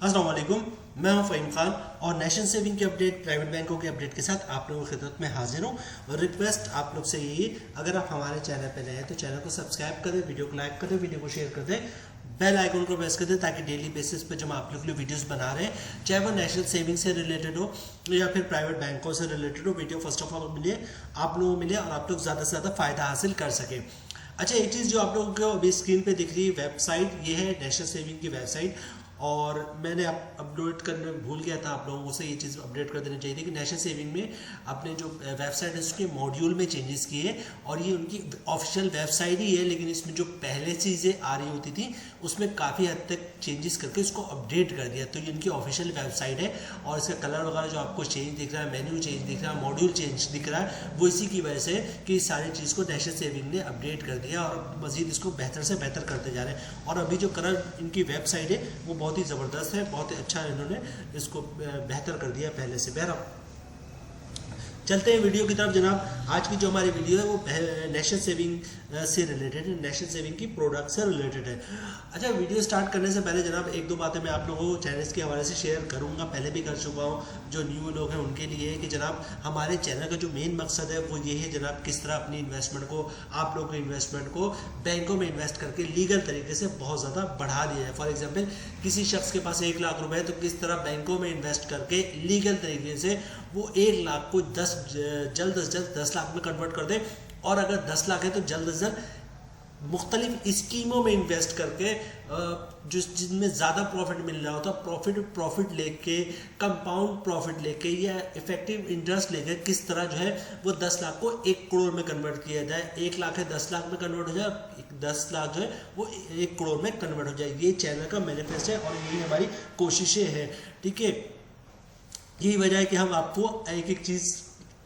अस्सलाम वालेकुम, मैं हूं फ़हीम खान और नेशनल सेविंग की अपडेट, प्राइवेट बैंकों की अपडेट के साथ आप लोगों की खिदमत में हाजिर हूं। और रिक्वेस्ट आप लोग से यही, अगर आप हमारे चैनल पर नए हैं तो चैनल को सब्सक्राइब करें, वीडियो को लाइक करें, वीडियो को शेयर कर दें, बेल आइकन को प्रेस कर दें ताकि डेली बेसिस पे जब हम आप लोग के लिए वीडियोस बना रहे हैं, चाहे वो नेशनल सेविंग से रिलेटेड हो या फिर प्राइवेट बैंकों से रिलेटेड हो, वीडियो फर्स्ट ऑफ ऑल मिले, आप लोगों को मिले और आप लोग ज़्यादा से ज़्यादा फ़ायदा हासिल कर सकें। अच्छा, एक चीज़ जो आप लोगों को अभी स्क्रीन पे दिख रही है वेबसाइट, ये है नेशनल सेविंग की वेबसाइट। और मैंने अपडेट करने भूल गया था, आप लोगों से ये चीज़ अपडेट कर देनी चाहिए थी कि नेशनल सेविंग में अपने जो वेबसाइट है उसके मॉड्यूल में चेंजेस किए और ये उनकी ऑफिशियल वेबसाइट ही है, लेकिन इसमें जो पहले चीज़ें आ रही होती थी उसमें काफ़ी हद तक चेंजेस करके इसको अपडेट कर दिया। तो ये इनकी ऑफिशियल वेबसाइट है और इसका कलर वगैरह जो आपको चेंज दिख रहा है, मेन्यू चेंज दिख रहा है, मॉड्यूल चेंज दिख रहा है, वो इसी की वजह से कि इस सारी चीज़ को नेशनल सेविंग ने अपडेट कर दिया और मज़ीद इसको बेहतर से बेहतर करते जा रहे हैं। और अभी जो करंट इनकी वेबसाइट है वो बहुत ही ज़बरदस्त है, बहुत ही अच्छा इन्होंने इसको बेहतर कर दिया पहले से। बहरहाल चलते हैं वीडियो की तरफ जनाब। आज की जो हमारी वीडियो है वो नेशनल सेविंग से रिलेटेड है, नेशनल सेविंग की प्रोडक्ट से रिलेटेड है। अच्छा, वीडियो स्टार्ट करने से पहले जनाब एक दो बातें मैं आप लोगों को चैनल्स के हवाले से शेयर करूंगा, पहले भी कर चुका हूं। जो न्यू लोग हैं उनके लिए कि जनाब हमारे चैनल का जो मेन मकसद है वो ये है जनाब, किस तरह अपनी इन्वेस्टमेंट को, आप लोगों के इन्वेस्टमेंट को बैंकों में इन्वेस्ट करके लीगल तरीके से बहुत ज़्यादा बढ़ा दिया है। फॉर एग्जाम्पल, किसी शख्स के पास 1 लाख रुपए है तो किस तरह बैंकों में इन्वेस्ट करके लीगल तरीके से वो 1 लाख को जल्द से जल्द 10 लाख में कन्वर्ट कर दे, और अगर 10 लाख है तो जल्द से जल्द मुख्तलिफ स्कीमों में इन्वेस्ट करके जिनमें ज़्यादा प्रॉफिट मिल रहा होता, प्रॉफिट लेके, कंपाउंड प्रॉफिट लेके या इफेक्टिव इंटरेस्ट लेके किस तरह जो है वो 10 लाख को 1 करोड़ में कन्वर्ट किया जाए। 1 लाख है 10 लाख में कन्वर्ट हो जाए, 10 लाख जो है वो 1 करोड़ में कन्वर्ट हो जाए। ये चैनल का मैनिफेस्टो है और यही हमारी कोशिशें हैं, ठीक है। यही वजह है कि हम आपको एक एक चीज़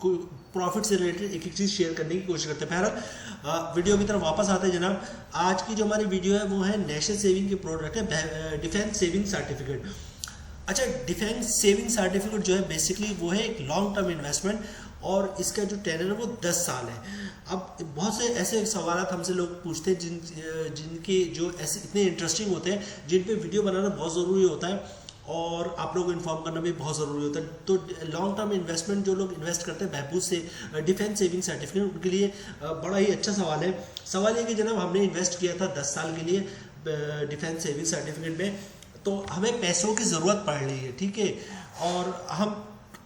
को, प्रॉफिट से रिलेटेड एक एक चीज़ शेयर करने की कोशिश करते हैं। बहरहाल वीडियो की तरफ वापस आते हैं जनाब। आज की जो हमारी वीडियो है वो है नेशनल सेविंग की प्रोडक्ट है, डिफेंस सेविंग सर्टिफिकेट। अच्छा, डिफेंस सेविंग सर्टिफिकेट जो है बेसिकली वो है एक लॉन्ग टर्म इन्वेस्टमेंट और इसका जो टेनर है वो 10 साल है। अब बहुत से ऐसे सवाल हमसे लोग पूछते हैं जिनके जो ऐसे इतने इंटरेस्टिंग होते हैं, जिन पे वीडियो बनाना बहुत ज़रूरी होता है और आप लोगों को इन्फॉर्म करना भी बहुत ज़रूरी होता है। तो लॉन्ग टर्म इन्वेस्टमेंट जो लोग इन्वेस्ट करते हैं बहबूद से डिफेंस सेविंग सर्टिफिकेट, उनके लिए बड़ा ही अच्छा सवाल है। सवाल ये कि जनाब हमने इन्वेस्ट किया था 10 साल के लिए डिफेंस सेविंग सर्टिफिकेट में, तो हमें पैसों की ज़रूरत पड़ रही है, ठीक है। और हम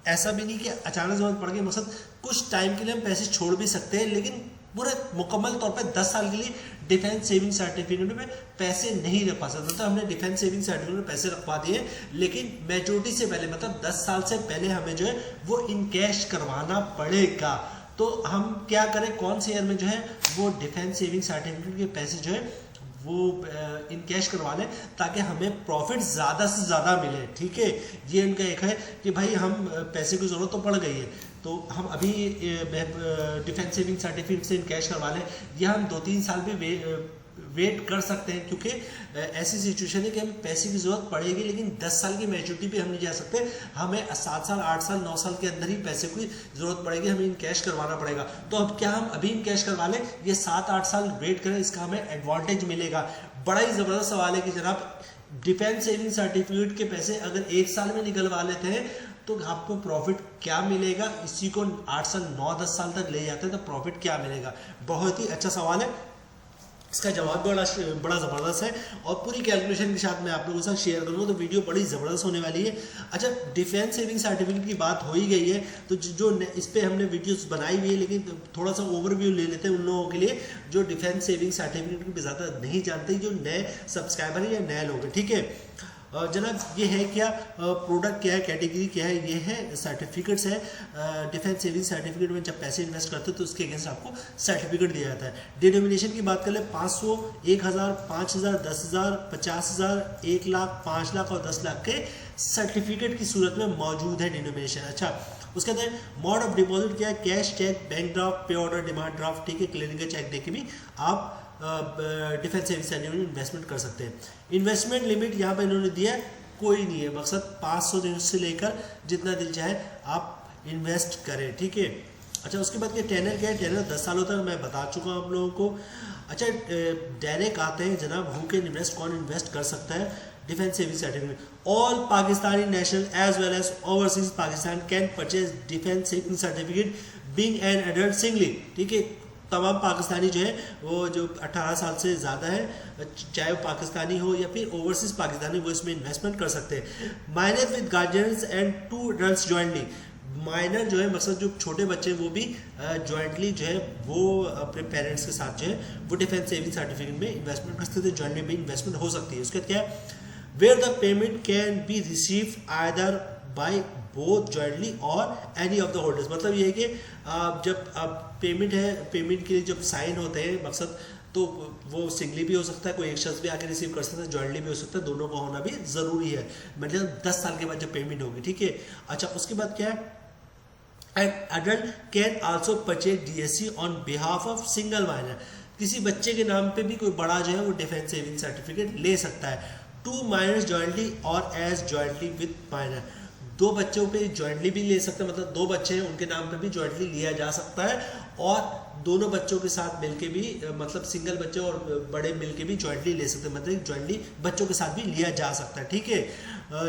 ऐसा भी नहीं कि अचानक ज़रूरत पड़ गई, मकसद कुछ टाइम के लिए हम पैसे छोड़ भी सकते हैं, लेकिन पूरे मुकम्मल तौर पे 10 साल के लिए डिफेंस सेविंग सर्टिफिकेट में पैसे नहीं रख पा सकते। तो हमने डिफेंस सेविंग सर्टिफिकेट में पैसे रखवा दिए, लेकिन मैच्योरिटी से पहले, मतलब 10 साल से पहले हमें जो है वो इन कैश करवाना पड़ेगा। तो हम क्या करें, कौन से ईयर में जो है वो डिफेंस सेविंग सर्टिफिकेट के पैसे जो है वो इन कैश करवा लें ताकि हमें प्रॉफिट ज़्यादा से ज़्यादा मिले, ठीक है। ये उनका एक है कि भाई हम पैसे की ज़रूरत तो पड़ गई है तो हम अभी डिफेंस सेविंग सर्टिफिकेट से इन कैश करवा लें, या हम 2-3 साल भी वेट कर सकते हैं, क्योंकि ऐसी सिचुएशन है कि हमें पैसे की ज़रूरत पड़ेगी, लेकिन 10 साल की मैच्योरिटी पे हम नहीं जा सकते, हमें 7 साल, 8 साल, 9 साल के अंदर ही पैसे की ज़रूरत पड़ेगी, हमें इन कैश करवाना पड़ेगा। तो अब क्या हम अभी इन कैश करवा लें, ये 7-8 साल वेट करें, इसका हमें एडवांटेज मिलेगा? बड़ा ही ज़बरदस्त सवाल है कि जनाब डिफेंस सेविंग सर्टिफिकेट के पैसे अगर 1 साल में निकलवा लेते हैं तो आपको प्रॉफिट क्या मिलेगा? इसी को 8 साल, 9-10 साल तक ले जाते हैं तो प्रॉफिट क्या मिलेगा? बहुत ही अच्छा सवाल है, इसका जवाब बड़ा ज़बरदस्त है और पूरी कैलकुलेशन के साथ मैं आप लोगों के साथ शेयर करूँगा, तो वीडियो बड़ी ज़बरदस्त होने वाली है। अच्छा, डिफेंस सेविंग सर्टिफिकेट की बात हो ही गई है तो जो इस पर हमने वीडियोस बनाई हुई है, लेकिन थोड़ा सा ओवरव्यू ले लेते हैं उन लोगों के लिए जो डिफेंस सेविंग सर्टिफिकेट की ज़्यादा नहीं जानते, जो नए सब्सक्राइबर हैं या नए लोग हैं, ठीक है। जनाब ये है क्या, प्रोडक्ट क्या है, कैटेगरी क्या है, ये है सर्टिफिकेट्स है। डिफेंस सेविंग सर्टिफिकेट में जब पैसे इन्वेस्ट करते हो तो उसके अगेंस्ट आपको सर्टिफिकेट दिया जाता है। डिनोमिनेशन की बात कर ले, 500, 1000, 5000, 10,000, 50,000, 1 लाख, 5 लाख और 10 लाख के सर्टिफिकेट की सूरत में मौजूद है डिनोमिनेशन। अच्छा, उसके अंदर मोड ऑफ डिपॉजिट क्या है, कैश, चेक, बैंक ड्राफ्ट, पे ऑर्डर, डिमांड ड्राफ्ट, ठीक है। क्लियरिंग का चेक देके भी आप डिफेंस सेविंग सर्टिफिकेट में इन्वेस्टमेंट कर सकते हैं। इन्वेस्टमेंट लिमिट यहाँ पर इन्होंने दिया है, कोई नहीं है, मकसद 500 से लेकर जितना दिल चाहे आप इन्वेस्ट करें, ठीक है। अच्छा, उसके बाद के टेनर क्या है, टेनर 10 सालों तक मैं बता चुका हूँ आप लोगों को। अच्छा, डायरेक्ट आते हैं जनाब, हु कैन इन्वेस्ट, कौन इन्वेस्ट कर सकता है। Defence saving certificate. All Pakistani national as well as overseas Pakistan can purchase defence saving certificate being an adult singly. ठीक है, तमाम पाकिस्तानी जो है वो जो 18 साल से ज़्यादा है, चाहे वो पाकिस्तानी हो या फिर ओवरसीज पाकिस्तानी, वो इसमें इन्वेस्टमेंट कर सकते हैं. Minor with guardians and 2 adults jointly. Minor जो है मतलब जो छोटे बच्चे वो भी जॉइंटली जो है वो अपने पेरेंट्स के साथ जो है वो डिफेंस सेविंग सर्टिफिकेट में इन्वेस्टमेंट कर सकते हैं. जॉइंटली भी इन्वेस्टमेंट हो सकती है. उसके बाद क्या है, where the payment can be receive either by both jointly or any of the holders. मतलब ये है कि जब पेमेंट है, पेमेंट के लिए जब साइन होते हैं मकसद, तो वो सिंगली भी हो सकता है, कोई एक शख्स भी आके रिसीव कर सकता है, जॉइंटली भी हो सकता है, दोनों का होना भी ज़रूरी है. मतलब 10 साल के बाद जब पेमेंट होगी. ठीक है, अच्छा उसके बाद क्या है, an adult can also purchase DSC on behalf of single minor. किसी बच्चे के नाम पे भी कोई बड़ा जो है वो डिफेंस सेविंग सर्टिफिकेट ले सकता है. 2 माइनर्स जॉइंटली और एज जॉइंटली विद माइनर. 2 बच्चों पे जॉइंटली भी ले सकते हैं, मतलब 2 बच्चे हैं उनके नाम पे भी जॉइंटली लिया जा सकता है, और दोनों बच्चों के साथ मिलके भी मतलब सिंगल बच्चे और बड़े मिलके भी जॉइंटली ले सकते हैं, मतलब जॉइंटली बच्चों के साथ भी लिया जा सकता है. ठीक है,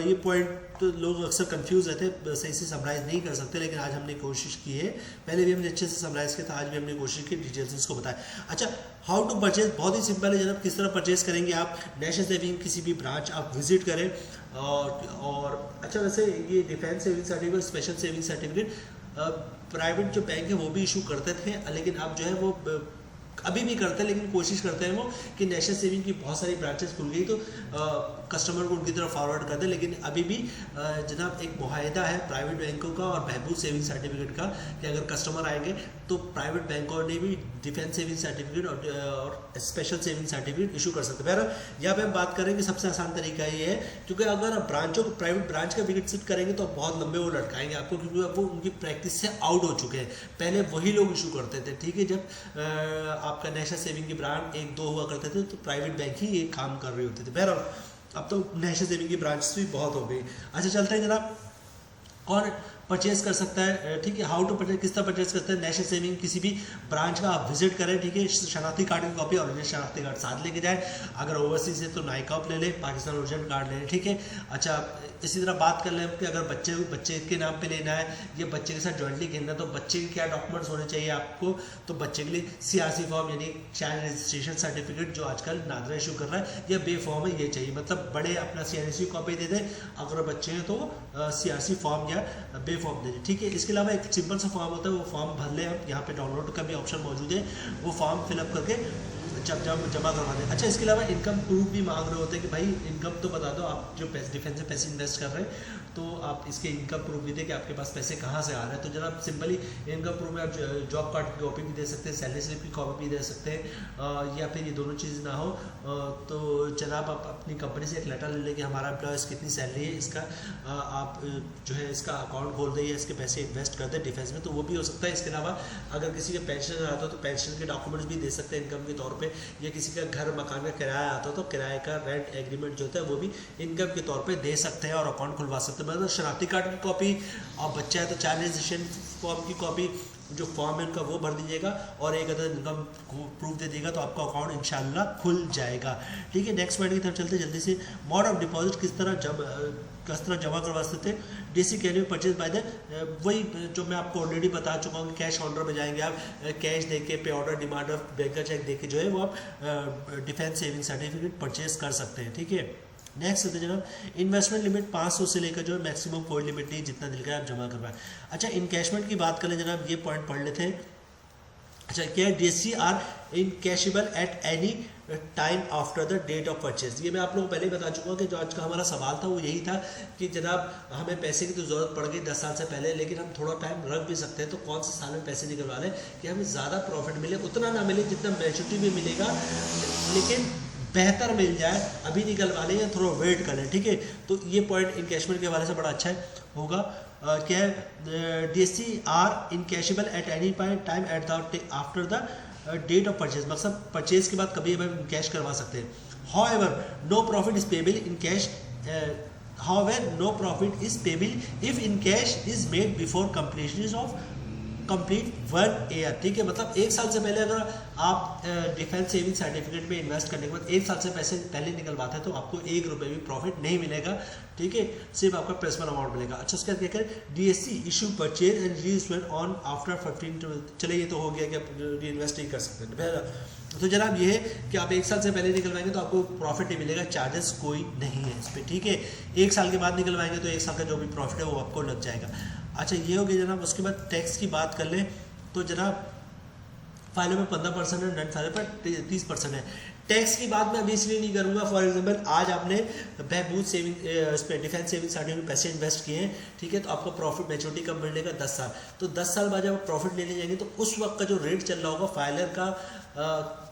ये पॉइंट तो लोग अक्सर कंफ्यूज रहते हैं, सही से समराइज नहीं कर सकते, लेकिन आज हमने कोशिश की है. पहले भी हमने अच्छे से समराइज किया था, आज भी हमने कोशिश की डिटेल्स इसको बताया. अच्छा, हाउ टू परचेज, बहुत ही सिंपल है जनाब. किस तरह परचेज करेंगे आप, नेशनल सेविंग किसी भी ब्रांच आप विजिट करें. और अच्छा वैसे ये defence saving certificate, special saving certificate private जो बैंक है वो भी इशू करते थे, लेकिन अब जो है वो अभी भी करते हैं, लेकिन कोशिश करते हैं वो कि नेशनल सेविंग की बहुत सारी ब्रांचेस खुल गई तो कस्टमर को उनकी तरफ फॉरवर्ड कर दें. लेकिन अभी भी जनाब एक मुआहदा है प्राइवेट बैंकों का और बहबूद सेविंग सर्टिफिकेट का कि अगर कस्टमर आएंगे तो प्राइवेट बैंकों ने भी डिफेंस सेविंग सर्टिफिकेट और स्पेशल सेविंग सर्टिफिकेट इशू कर सकते हैं. बहरहाल यहाँ पे हम बात करें कि सबसे आसान तरीका ये है, क्योंकि अगर आप ब्रांचों को प्राइवेट ब्रांच का विजिट करेंगे तो बहुत लंबे वो लटकाएंगे आपको, क्योंकि वो उनकी प्रैक्टिस से आउट हो चुके हैं. पहले वही लोग इशू करते थे. ठीक है, जब आपका नेशनल सेविंग की ब्रांच 1-2 हुआ करते थे तो प्राइवेट बैंक ही ये काम कर रहे होते थे. बहरहाल अब तो नेशनल सेविंग की ब्रांच भी बहुत हो गई. अच्छा चलते हैं जनाब, कौन परचेज कर सकता है. ठीक है, हाउ टू परचेज, किस तरह परचेज करते हैं. नेशनल सेविंग किसी भी ब्रांच का आप विजिट करें. ठीक है, शनाख्ती कार्ड की कॉपी, ओरिजिनल शनाख्ती कार्ड साथ लेके जाए. अगर ओवरसीज है तो नाइकॉप ले लें, पाकिस्तान ओरिजिनल कार्ड ले लें. ठीक है, अच्छा इसी तरह बात कर लें कि अगर बच्चे के नाम पे लेना है या बच्चे के साथ जॉइंटली खेलना है तो बच्चे के क्या डॉक्यूमेंट्स होने चाहिए आपको. तो बच्चे के लिए CRC फॉर्म यानी चाइल्ड रजिस्ट्रेशन सर्टिफिकेट जो आजकल नादरा इशू कर रहा है, या बे फॉर्म है ये चाहिए. मतलब बड़े अपना CRC कॉपी दे दें, अगर बच्चे हैं तो CRC फॉर्म या बे फॉर्म दे दें. ठीक है, इसके अलावा एक सिंपल सा फॉर्म होता है, वो फॉर्म भर लें आप. यहाँ पे डाउनलोड का भी ऑप्शन मौजूद है, वो फॉर्म फिलअप करके जमा करवा दें. अच्छा इसके अलावा इनकम प्रूफ भी मांग रहे होते हैं कि भाई इनकम तो बता दो, आप जो डिफेंस में पैसे इन्वेस्ट कर रहे हैं तो आप इसके इनकम प्रूफ भी दें कि आपके पास पैसे कहाँ से आ रहे हैं. तो जनाब सिंपली इनकम प्रूफ में आप जॉब कार्ड की कॉपी भी दे सकते हैं, सैलरी स्लिप की कॉपी भी दे सकते हैं, या फिर ये दोनों चीज़ ना हो तो जनाब आप अपनी कंपनी से एक लेटर ले लें कि हमारा एम्प्लॉयज़ कितनी सैलरी है, इसका आप जो है इसका अकाउंट खोल दें या इसके पैसे इन्वेस्ट कर दें डिफेंस में, तो वो भी हो सकता है. इसके अलावा अगर किसी का पेंशन आता हो तो पेंशन के डॉक्यूमेंट्स भी दे सकते हैं इनकम के तौर पे, या किसी का घर मकान का किराया आता हो तो किराए का रेंट एग्रीमेंट जो होता है वो भी इनकम के तौर पे दे सकते हैं और अकाउंट खुलवा सकते हैं. मतलब शनाख्ती कार्ड की कॉपी, और बच्चा है तो चाइल्ड रजिस्ट्रेशन फॉर्म की कॉपी, जो फॉर्म है उनका वो भर दीजिएगा और एक अदर इनकम प्रूफ दे देगा तो आपका अकाउंट इंशाल्लाह खुल जाएगा. ठीक है, नेक्स्ट पॉइंट की तरफ चलते जल्दी से. मोड ऑफ डिपॉजिट किस तरह जमा करवा सकते हैं. DC can be purchase by the, वही जो मैं आपको ऑलरेडी बता चुका हूँ कि कैश ऑर्डर में जाएंगे आप, कैश देके पे ऑर्डर डिमांड ऑफ बैंक का चेक देके जो है वो आप डिफेंस सेविंग सर्टिफिकेट परचेज कर सकते हैं. ठीक है, नेक्स्ट होते जनाब, इन्वेस्टमेंट लिमिट 500 से लेकर जो है मैक्सिमम कोई लिमिट नहीं, जितना दिल का आप जमा करवाएं. अच्छा इनकैशमेंट की बात करें जनाब, ये पॉइंट पढ़ लेते हैं. अच्छा क्या DSC are encashable at any time after the date of purchase. ये मैं आप लोगों को पहले ही बता चुका हूँ कि जो आज का हमारा सवाल था वो यही था कि जनाब हमें पैसे की तो ज़रूरत पड़ गई 10 साल से पहले, लेकिन हम थोड़ा टाइम रख भी सकते हैं, तो कौन से साल में पैसे निकलवा लें कि हमें ज़्यादा प्रॉफिट मिले, उतना ना मिले जितना मैच्योरिटी में मिलेगा, लेकिन बेहतर मिल जाए. अभी निकलवा लें या थोड़ा वेट कर लें. ठीक है, तो ये पॉइंट इनकैशमेंट के हवाले से बड़ा अच्छा होगा. क्या है, DSC are encashable at any point time at the after the date of purchase. मतलब परचेज के बाद कभी हम कैश करवा सकते हैं. However no profit is payable in cash, however no profit is payable if in cash is made before completion of complete 1 year, ठीक है। मतलब 1 साल से पहले अगर आप डिफेंस सेविंग सर्टिफिकेट में इन्वेस्ट करने के बाद 1 साल से पैसे पहले निकलवाते हैं तो आपको 1 रुपये भी प्रॉफिट नहीं मिलेगा, ठीक है, सिर्फ आपका प्रिंसिपल अमाउंट मिलेगा। अच्छा, उसके बाद क्या करें, DSC issue purchase and reinvest on after 15, चलिए ये तो हो गया कि आप री इन्वेस्ट नहीं कर सकते। तो जनाब ये है कि आप 1 साल से पहले निकलवाएंगे तो आपको प्रॉफिट नहीं मिलेगा, चार्जेस कोई नहीं है इस पर, ठीक है। 1 साल के बाद निकलवाएंगे तो 1 साल का जो भी प्रॉफिट है वो आपको लग जाएगा। अच्छा, ये हो गया जनाब। उसके बाद टैक्स की बात कर लें तो जनाब फाइलों में 15% है, नन फाइलों पर 30% है। टैक्स की बात मैं अभी इसलिए नहीं करूंगा, फॉर एग्जांपल आज आपने बहबूद सेविंग इस पर डिफेंस सेविंग सर्टिफिकेट में पैसे इन्वेस्ट किए हैं, ठीक है, तो आपका प्रॉफिट मैच्योरिटी कब मिलेगा, 10 साल। तो 10 साल बाद जब आप प्रॉफिट लेने जाएंगे तो उस वक्त का जो रेट चल रहा होगा फाइलर का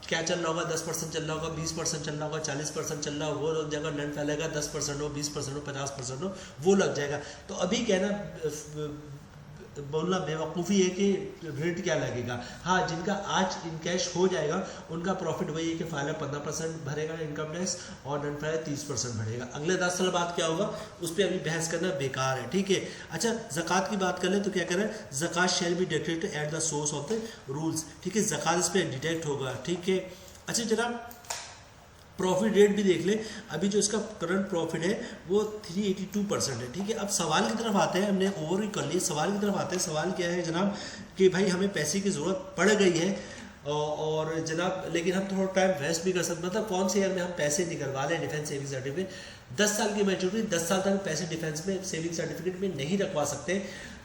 क्या चल रहा होगा, 10% चल रहा होगा, 20% चल रहा होगा, 40% चल रहा होगा, वो लग जाएगा। नन फाइलर का 10% हो, 20% हो, 50% हो, वो लग जाएगा। तो अभी क्या है ना, बोलना बेवकूफ़ी है कि रेट क्या लगेगा। हाँ, जिनका आज इन कैश हो जाएगा उनका प्रॉफिट वही है कि फाइलर 15% भरेगा इनकम टैक्स और नन फाइलर 30% भरेगा। अगले 10 साल बाद क्या होगा उस पर अभी बहस करना बेकार है, ठीक है। अच्छा, ज़कात की बात करें तो क्या करें, zakat shall be deducted at the source of the rules, ठीक है, ज़कात इस पर डिडक्ट होगा, ठीक है। अच्छा जनाब, प्रॉफिट रेट भी देख ले, अभी जो इसका करंट प्रॉफिट है वो 382% है, ठीक है। अब सवाल की तरफ आते हैं, हमने ओवरव्यू कर लिया, सवाल की तरफ आते हैं। सवाल क्या है जनाब कि भाई हमें पैसे की ज़रूरत पड़ गई है और जनाब लेकिन हम थोड़ा टाइम वेस्ट भी कर सकते, मतलब कौन से ईयर में हम पैसे निकलवा लें डिफेंस सेविंग सर्टिफिकेट। 10 साल की मैच्योरिटी, 10 साल तक पैसे डिफेंस में सेविंग सर्टिफिकेट में नहीं रखवा सकते।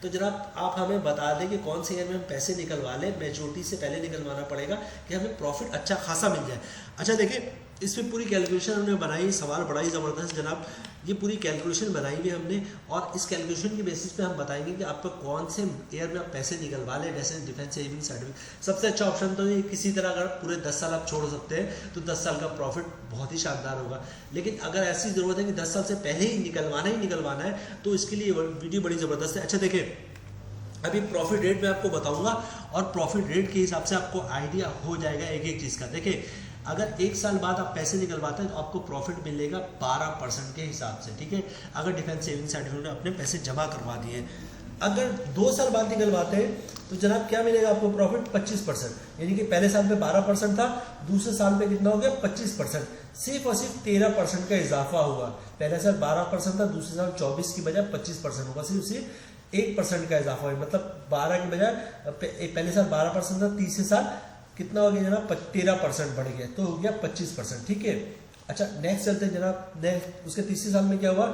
तो जनाब आप हमें बता दें कि कौन से ईयर में हम पैसे निकलवा लें, मैच्योरिटी से पहले निकलवाना पड़ेगा कि हमें प्रॉफिट अच्छा खासा मिल जाए। अच्छा देखिए, इस पर पूरी कैलकुलेशन हमने बनाई, सवाल बड़ा ही ज़बरदस्त जनाब, ये पूरी कैलकुलेशन बनाई हुई हमने और इस कैलकुलेशन के बेसिस पे हम बताएंगे कि आपको कौन से ईयर में आप पैसे निकलवा लें जैसे डिफेंस सेविंग सर्टिफिकेट। सबसे अच्छा ऑप्शन तो ये, किसी तरह अगर पूरे 10 साल आप छोड़ सकते हैं तो 10 साल का प्रॉफिट बहुत ही शानदार होगा। लेकिन अगर ऐसी ज़रूरत है कि 10 साल से पहले ही निकलवाना है तो इसके लिए वीडियो बड़ी ज़बरदस्त है। अच्छा देखिए, अभी प्रॉफिट रेट मैं आपको बताऊंगा और प्रॉफिट रेट के हिसाब से आपको आइडिया हो जाएगा एक एक चीज़ का। देखिए, अगर 1 साल बाद आप पैसे निकलवाते हैं तो आपको प्रॉफिट मिलेगा 12% के हिसाब से, ठीक है, अगर डिफेंस सेविंग सर्टिफिकेट में अपने पैसे जमा करवा दिए। अगर 2 साल बाद निकलवाते हैं तो जनाब क्या मिलेगा आपको प्रॉफिट, 25%, यानी कि पहले साल में 12% था, दूसरे साल में कितना हो गया 25%, सिर्फ और सिर्फ 13% का इजाफा हुआ। पहले साल 12% था, दूसरे साल 24 की बजाय 25% होगा, सिर्फ 1% का इजाफा हुआ। मतलब 12 की बजाय पहले साल 12% था, तीसरे साल कितना हो गया जनाब 13% बढ़ गया, तो हो गया 25%, ठीक है। अच्छा नेक्स्ट चलते हैं जनाब, नेक्स्ट उसके तीसरे साल में क्या हुआ,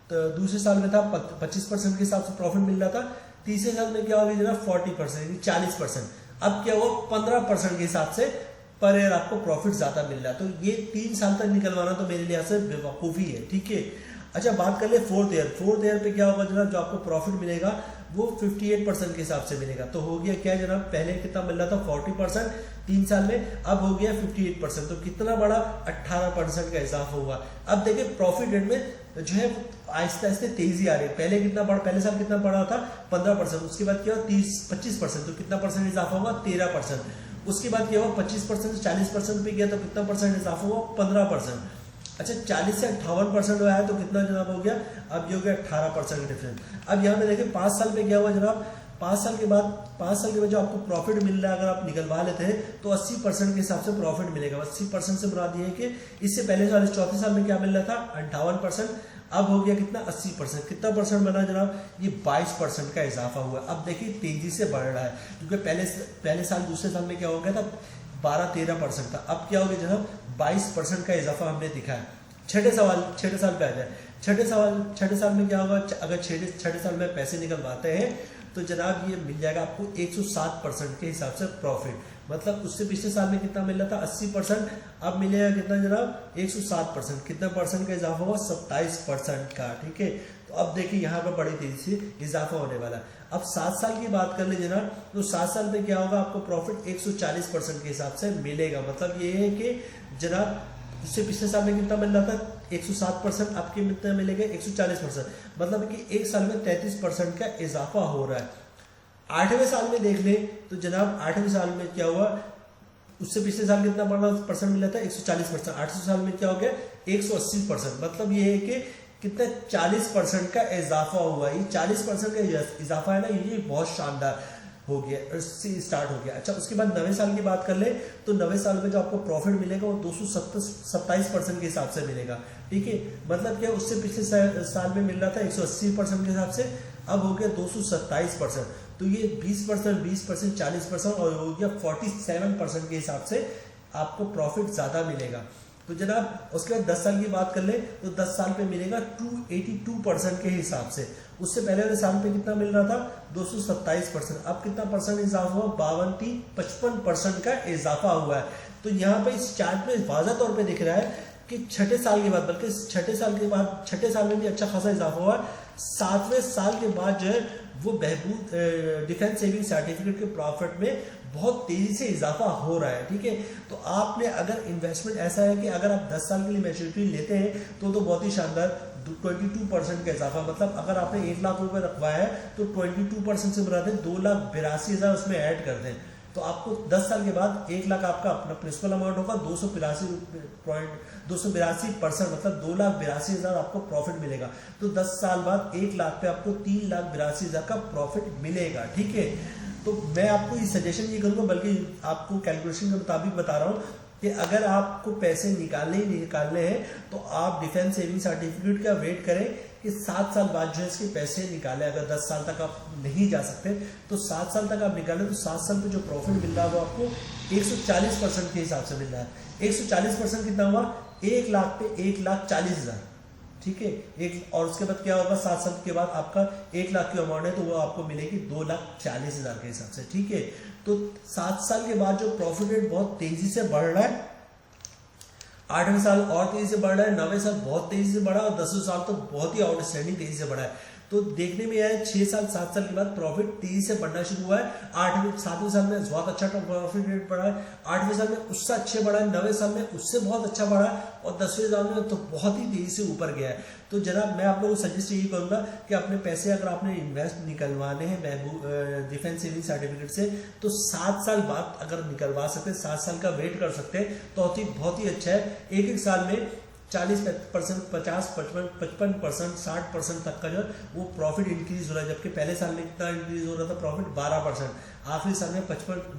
तो दूसरे साल में था 25% के हिसाब से प्रॉफिट मिल रहा था, तीसरे साल में क्या हो गया जनाब 40% यानी 40%, अब क्या हुआ 15% के हिसाब से पर ईयर आपको प्रॉफिट ज्यादा मिल रहा है। तो ये 3 साल तक निकलवाना तो मेरे लिए से बेवकूफ़ी है, ठीक है। अच्छा बात कर ले 4th ईयर पे क्या होगा जनाब, जो आपको प्रॉफिट मिलेगा वो 58% के हिसाब से मिलेगा। तो हो गया क्या जनाब, पहले कितना मिल रहा था 40% 3 साल में, अब हो गया 58%, तो कितना बड़ा 18% का इजाफा हुआ। अब देखिए प्रॉफिट रेट में जो है आहिस्ते आहिस्ते तेजी आ रही है। पहले कितना बढ़ा, पहले साल कितना बढ़ा था 15%, उसके बाद क्या हुआ 25%, तो कितना परसेंट इजाफा हुआ 13%, उसके बाद क्या हुआ 25% से 40% पे गया तो कितना परसेंट इजाफा हुआ 15%। अच्छा 40 से 58% आया तो कितना जनाब हो गया, अब ये हो गया 18% डिफरेंस। अब यहाँ पे देखिए 5 साल में क्या हुआ जनाब, 5 साल के बाद जो आपको प्रॉफिट मिल रहा है अगर आप निकलवा लेते हैं तो 80% के हिसाब से प्रॉफिट मिलेगा। 80% से मुराद ये है कि इससे पहले साल चौथे साल में क्या मिल रहा था 58%, अब हो गया कितना 80%, कितना परसेंट बना जनाब, ये 22% का इजाफा हुआ। अब देखिए तेजी से बढ़ रहा है क्योंकि पहले साल दूसरे साल में क्या हो गया था 12-13% था, अब क्या हो गया जनाब 22% का इजाफा हमने दिखाया। छठे साल पे आ जाए, छठे साल में क्या होगा, अगर छठे साल में पैसे निकलवाते हैं तो जनाब ये मिल जाएगा आपको 107% के हिसाब से प्रॉफिट। मतलब उससे पिछले साल में कितना मिल रहा था 80%, अब मिलेगा कितना जनाब 107%, कितना परसेंट का इजाफा हुआ 27% का, ठीक है। तो अब देखिए यहाँ पर बड़ी तेजी से इजाफा होने वाला है। अब 7 साल की बात कर ले जनाब, तो 7 साल में क्या होगा आपको प्रॉफिट 140% के हिसाब से मिलेगा। मतलब ये है कि जनाब उससे पिछले साल में कितना मिल रहा था 107%, आपके कितना मिलेगा 140%, मतलब कि एक साल में 33% का इजाफा हो रहा है। 8वें साल में देख ले तो जनाब 8वें साल में क्या हुआ, उससे पिछले साल कितना परसेंट मिला था 140%, 8वें साल में क्या हो गया 180%, मतलब ये है कि कितना 40% का इजाफा हुआ। ये 40% का इजाफा है ना, ये बहुत शानदार। हो गया, उससे स्टार्ट हो गया। अच्छा, उसके बाद 90 साल की बात कर ले तो 90 साल में जो आपको प्रॉफिट मिलेगा वो 227% के हिसाब से मिलेगा। ठीक है, मतलब क्या, उससे पिछले साल में मिल रहा था 180% के हिसाब से, अब हो गया 227%। तो ये 20%, 20%, 40% और हो गया 47% के हिसाब से आपको प्रॉफिट ज़्यादा मिलेगा। तो जनाब उसके बाद 10 साल की बात कर ले तो 10 साल पे मिलेगा 282% के हिसाब से। उससे पहले वाले साल पे कितना मिल रहा था, 227%। अब कितना परसेंट इजाफा हुआ, 55% का इजाफा हुआ है। तो यहाँ पे इस चार्ट में वाज़ह तौर पे दिख रहा है कि छठे साल के बाद, बल्कि छठे साल के बाद, छठे साल में भी अच्छा खासा इजाफा हुआ। 7वें साल के बाद जो है वो बहबूद डिफेंस सेविंग सर्टिफिकेट के प्रॉफिट में बहुत तेजी से इजाफा हो रहा है। ठीक है, तो आपने अगर इन्वेस्टमेंट ऐसा है कि अगर आप 10 साल के लिए मैच्योरिटी लेते हैं तो बहुत ही शानदार 22% का इजाफा, मतलब अगर आपने 1 लाख रुपए रखवाया है तो 22% से बढ़ा दें, 2,82,000 उसमें ऐड कर दें, तो आपको 10 साल के बाद 1 लाख आपका अपना प्रिंसिपल अमाउंट होगा, 282% मतलब 2,82,000 आपको प्रॉफिट मिलेगा। तो 10 साल बाद 1 लाख पे आपको 3,82,000 का प्रॉफिट मिलेगा। ठीक है, तो मैं आपको ये सजेशन ये करूँगा, बल्कि आपको कैलकुलेशन के मुताबिक बता रहा हूँ कि अगर आपको पैसे निकालने हैं तो आप डिफेंस सेविंग सर्टिफिकेट का वेट करें कि 7 साल बाद जो है इसके पैसे निकालें। अगर 10 साल तक आप नहीं जा सकते तो 7 साल तक आप निकालें, तो 7 साल पे जो प्रॉफिट मिल रहा है वो आपको 140% के हिसाब से मिल रहा है। 140% कितना हुआ, 1 लाख पे 1,40,000। ठीक है, एक और उसके बाद क्या होगा, 7 साल के बाद आपका 1 लाख की अमाउंट है तो वो आपको मिलेगी 2,40,000 के हिसाब से। ठीक है, तो 7 साल के बाद जो प्रॉफिट रेट बहुत तेजी से बढ़ रहा है, 8वें साल और तेजी से बढ़ रहा है, 9वें साल बहुत तेजी से बढ़ा और 10वें साल तो बहुत ही आउटस्टैंडिंग तेजी से बढ़ा है। तो देखने में आया 6 साल 7 साल के बाद प्रॉफिट तेजी से बढ़ना शुरू हुआ है। 7वें साल में बहुत अच्छा प्रॉफिट रेट बढ़ा है, 8वें साल में उससे अच्छे बढ़ा है, 9वें साल में उससे बहुत अच्छा बढ़ा है और 10वें साल में तो बहुत ही तेजी से ऊपर गया है। तो जनाब मैं आप लोगों को सजेस्ट यही करूंगा कि अपने पैसे अगर आपने इन्वेस्ट निकलवाने हैं डिफेंस सेविंग सर्टिफिकेट से तो 7 साल बाद अगर निकलवा सकते हैं, 7 साल का वेट कर सकते हैं तो बहुत ही अच्छा है। एक साल में 40%, 50%, 55%, 60% तक का जो वो प्रॉफिट इंक्रीज हो रहा है, जबकि पहले साल में कितना इंक्रीज हो रहा था प्रॉफिट, 12%। आखिरी साल में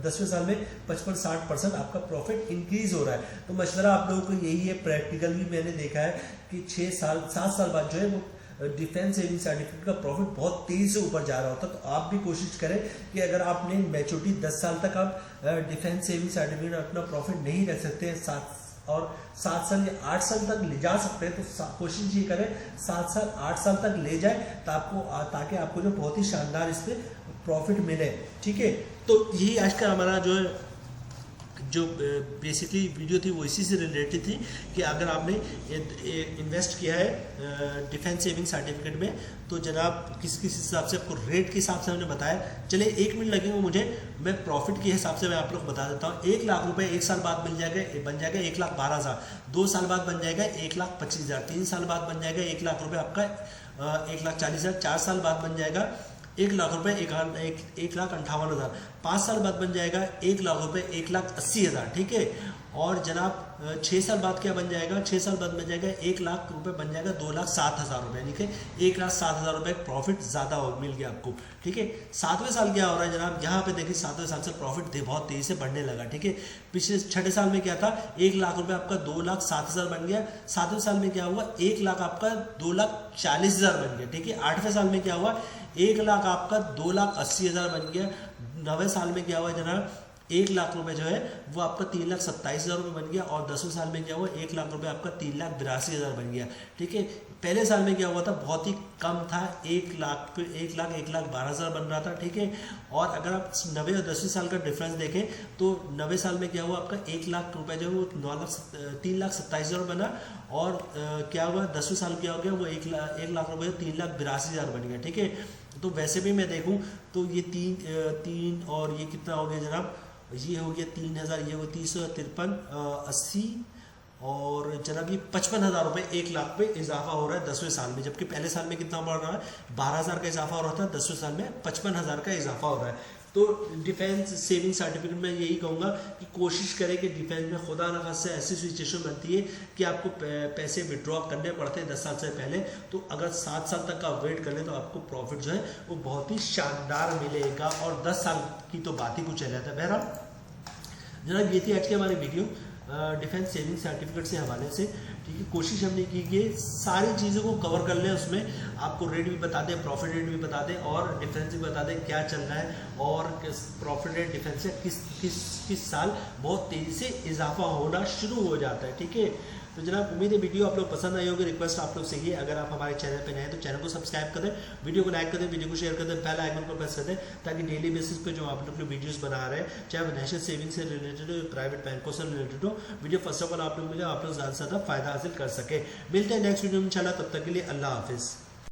10वें साल में 55-60% आपका प्रॉफिट इंक्रीज हो रहा है। तो मशवरा आप लोगों को यही है, प्रैक्टिकल भी मैंने देखा है कि 7 साल बाद जो है वो डिफेंस सेविंग सर्टिफिकेट का प्रॉफिट बहुत तेजी से ऊपर जा रहा होता है। तो आप भी कोशिश करें कि अगर आपने मैच्योरिटी 10 साल तक आप डिफेंस सेविंग सर्टिफिकेट अपना प्रॉफिट नहीं रख सकते हैं, 7 साल या 8 साल तक ले जा सकते हैं, तो कोशिश ये करें 7 साल 8 साल तक ले जाए ताकि आपको जो बहुत ही शानदार इस पर प्रॉफिट मिले। ठीक है, तो यही आज का हमारा जो बेसिकली वीडियो थी वो इसी से रिलेटेड थी कि अगर आपने इन्वेस्ट किया है डिफेंस सेविंग सर्टिफिकेट में तो जनाब किस हिसाब से आपको रेट के हिसाब से हमने बताया। चलिए 1 मिनट लगेगा मुझे, मैं प्रॉफिट के हिसाब से मैं आप लोग को बता देता हूँ। 1 लाख रुपए 1 साल बाद बन जाएगा 1,12,000, 2 साल बाद बन जाएगा 1,25,000, 3 साल बाद बन जाएगा 1 लाख रुपए आपका 1,40,000, 4 साल बाद बन जाएगा 1 लाख रुपए 1,58,000, 5 साल बाद बन जाएगा 1 लाख रुपए 1,80,000। ठीक है, और जनाब 6 साल बाद क्या बन जाएगा, 6 साल बाद बन जाएगा 1 लाख रुपए बन जाएगा 2,07,000 रुपये। ठीक है, 1,07,000 रुपये प्रॉफिट ज़्यादा मिल गया आपको। ठीक है, 7वें साल क्या हो रहा है जनाब, यहाँ पे देखिए 7वें साल से प्रॉफिट बहुत तेज़ी से बढ़ने लगा। ठीक है, पिछले 6ठे साल में क्या था, 1 लाख रुपये आपका 2,07,000 बन गया। 7वें साल में क्या हुआ, 1 लाख आपका 2,40,000 बन गया। ठीक है, 8वें साल में क्या हुआ, 1 लाख आपका 2,80,000 बन गया। 9वें साल में क्या हुआ जनाब, 1 लाख रुपए जो है वो आपका 3,27,000 रुपये बन गया। और 10वें साल में क्या हुआ, 1 लाख रुपए आपका 3,82,000 बन गया। ठीक है, पहले साल में क्या हुआ था, बहुत ही कम था, 1 लाख पे 1,12,000 बन रहा था। ठीक है, और अगर आप 9वें और 10वें साल का डिफरेंस देखें तो 9वें साल में क्या हुआ, आपका 1 लाख रुपए जो है वो 3,27,000 बना। और क्या हुआ, 10वें साल क्या हो गया, वो 1 लाख रुपए 3,82,000 बन गया। ठीक है, तो वैसे भी मैं देखूं तो ये तीन और ये कितना हो गया जनाब, ये हो गया 3,000, ये हो 353, 80 और जनाब ये 55,000 रुपये 1 लाख पे इजाफा हो रहा है 10वें साल में, जबकि पहले साल में कितना बढ़ रहा है, 12,000 का इजाफा हो रहा था, 10वें साल में 55,000 का इजाफा हो रहा है। तो डिफेंस सेविंग सर्टिफिकेट में यही कहूँगा कि कोशिश करें कि डिफेंस में खुदा न खास्ता ऐसी सिचुएशन बनती है कि आपको पैसे विड्रॉ करने पड़ते हैं 10 साल से पहले, तो अगर 7 साल तक का वेट कर ले तो आपको प्रॉफिट जो है वो बहुत ही शानदार मिलेगा, और 10 साल की तो बात ही कुछ चल जाता है। बहरहाल जनाब ये थी आज की हमारी वीडियो डिफेंस सेविंग सर्टिफिकेट से हवाले से, ठीक है। कोशिश हमने की कि सारी चीज़ों को कवर कर लें, उसमें आपको रेट भी बता दें, प्रॉफिट रेट भी बता दें, और डिफेंस भी बता दें क्या चल रहा है, और किस प्रॉफिट रेट डिफेंस से किस साल बहुत तेज़ी से इजाफा होना शुरू हो जाता है, ठीक है। तो जनाब उम्मीद है वीडियो आप लोग पसंद आई होगी। रिक्वेस्ट आप लोग से ही, अगर आप हमारे चैनल पे नए हैं तो चैनल को सब्सक्राइब कर दें, वीडियो को लाइक कर दें, वीडियो को शेयर कर दें, बेल आइकन को प्रेस कर दें, ताकि डेली बेसिस पे जो आप लोग वीडियोस बना रहे हैं, चाहे वो नेशनल सेविंग से रिलेटेड हो, प्राइवेट बैंकों से रिलेटेड हो, वीडियो फर्स्ट ऑफ ऑल आप लोग मिले, आप लोग ज़्यादा से ज़्यादा फायदा हासिल कर सके। मिलते हैं नेक्स्ट वीडियो में इंशाल्लाह, तब तक के लिए अल्लाह हाफिज़।